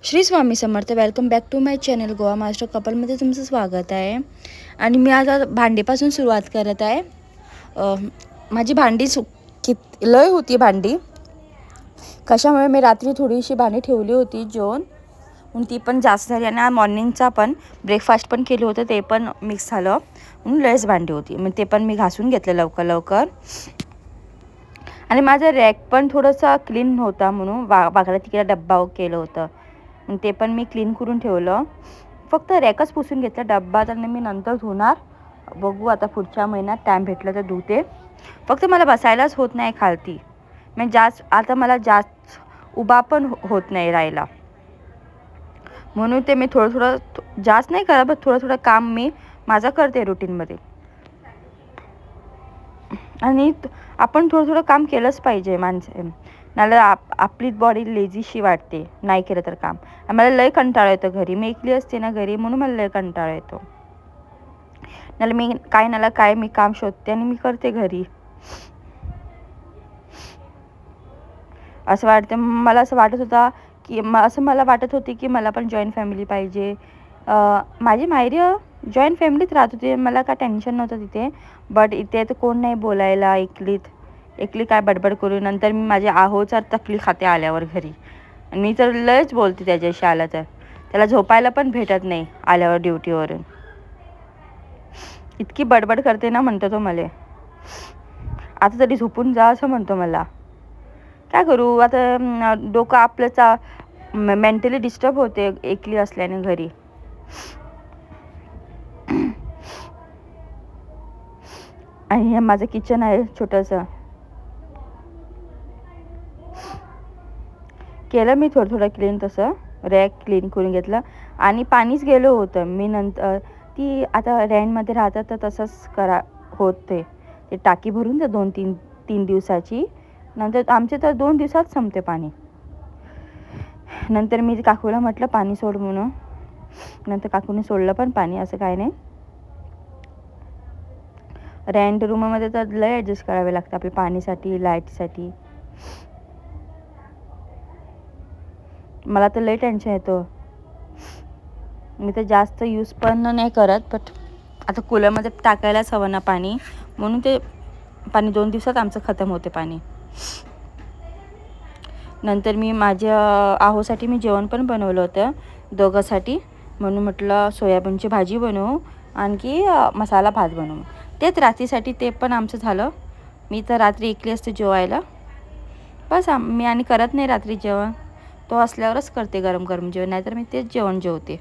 Shri Swami Samarth. Welcome back to my channel Goa master कपलमध्ये तुमचं स्वागत आहे. आणि मी आता भांडीपासून सुरुवात करत आहे. माझी भांडी लय होती भांडी. कशामुळे मी रात्री थोडीशी भांडी ठेवली होती जेवण, म्हणून ती पण जास्त झाली. आणि मॉर्निंगचा पण ब्रेकफास्ट पण केलं होतं, ते पण मिक्स झालं म्हणून लयच भांडी होती. मग ते पण मी घासून घेतलं लवकर लवकर. आणि माझं रॅक पण थोडंसं क्लीन होता म्हणून वाकडा तिकडे डब्बा केलं होतं, ते पण मी क्लीन करून ठेवलं. फक्त रॅकच पुसून घेतलं. डब्बा तर मी नंतर धुणार, बघू आता पुढच्या महिन्यात टाईम भेटला तर धुते. फक्त मला बसायलाच होत नाही खालती. म्हणजे आता मला जास्त उभा पण होत नाही राहायला, म्हणून ते मी थोडं जास्त नाही करत, पण थोडं काम मी माझं करते रुटीनमध्ये. आणि आपण थोडं काम केलंच पाहिजे माणसं, नाहीतर आपली बॉडी लेझीशी वाटते नाही केलं तर काम. मला लय कंटाळा येतो घरी. मी एकली असते ना घरी, म्हणून मला लय कंटाळा येतो. नाला काय मी काम शोधते आणि मी करते घरी. असं वाटतं मला, असं वाटत होता की मला वाटत होती की मला पण जॉईंट फॅमिली पाहिजे. माझी माहेरी जॉईंट फॅमिलीत राहत होती, मला काय टेन्शन नव्हतं तिथे. बट इथे तर कोण नाही बोलायला. एकली काय बडबड करू. नंतर मी माझ्या आहोचा तकली खाते आल्यावर घरी. आणि मी तर लयच बोलते त्याच्याशी आलं तर. त्याला झोपायला पण भेटत नाही आल्यावर ड्युटीवरून. इतकी बडबड करते ना, म्हणतो तो मला. आता तरी झोपून जा असं म्हणतो मला. काय करू आता, डोकं आपल्याचा मेंटली डिस्टर्ब होते एकली असल्याने घरी. आणि हे माझं किचन आहे छोटंसं. केलं मी थोडं क्लीन, तसं रॅक क्लीन करून घेतलं. आणि पाणीच गेलं होतं. मी नंतर ती आता रेंटमध्ये राहतात तर तसंच होते. ते टाकी भरून द्या 2-3 दिवसाची. नंतर आमचे तर 2 दिवसात संपते पाणी. नंतर मी काकूला म्हटलं पाणी सोड म्हणून. नंतर काकूने सोडलं पण पाणी, असं काय नाही. रेंट रूममध्ये तर लय ॲडजस्ट करावे लागतं आपल्या पाणीसाठी, लाईटसाठी. मला तर लय टेन्शन येतं. मी तर जास्त यूज पण नाही करत, बट आता कूलरमध्ये टाकायलाच हवं ना पाणी, म्हणून ते पाणी 2 दिवसात आमचं खतम होते पाणी. नंतर मी माझ्या आहोसाठी मी जेवण पण बनवलं होतं दोघांसाठी. म्हणून म्हटलं सोयाबीनची भाजी बनवू, आणखी मसाला भात बनवू. तेच रात्रीसाठी ते पण आमचं झालं. मी तर रात्री एकली असते जेवायला. बस मी आणि करत नाही रात्री जेवण. तो असल्यावरच करते गरम गरम जेवण, नाहीतर मी तेच जेवण जेवते.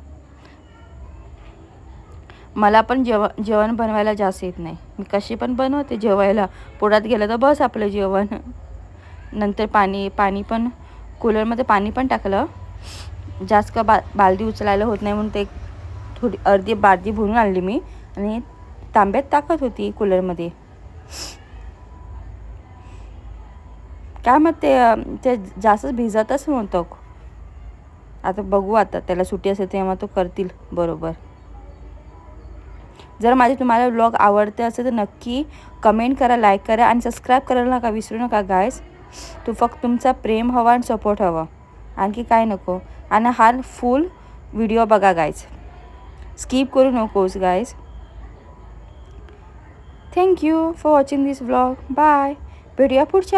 मला पण जेवण बनवायला जास्त येत नाही. मी कशी पण बनवते जेवायला. पोटात गेलं तर बस आपलं जेवण. नंतर पाणी पण कूलरमध्ये पाणी पण टाकलं. जास्त का बालदी उचलायला होत नाही, म्हणून ते थोडी अर्धी बादली भरून आणली मी आणि तांब्यात टाकत होती कूलरमध्ये. काय मग ते जास्तच भिजतच नव्हतं. आता बघू, आता त्याला सुट्टी असेल तेव्हा तो करतील बरोबर. जर तुम्हाला व्लॉग आवडते असेल तर नक्की कमेंट करा, लाईक करा आणि सबस्क्राईब करायला नका विसरू नका गायज. फक्त तुमचा प्रेम हवा आणि सपोर्ट हवा, आणखी काय नको. आणि हा फुल व्हिडिओ बघा गायज, स्किप करू नकोस guys. Thank you for watching this vlog. Bye. भेटूया पुढच्या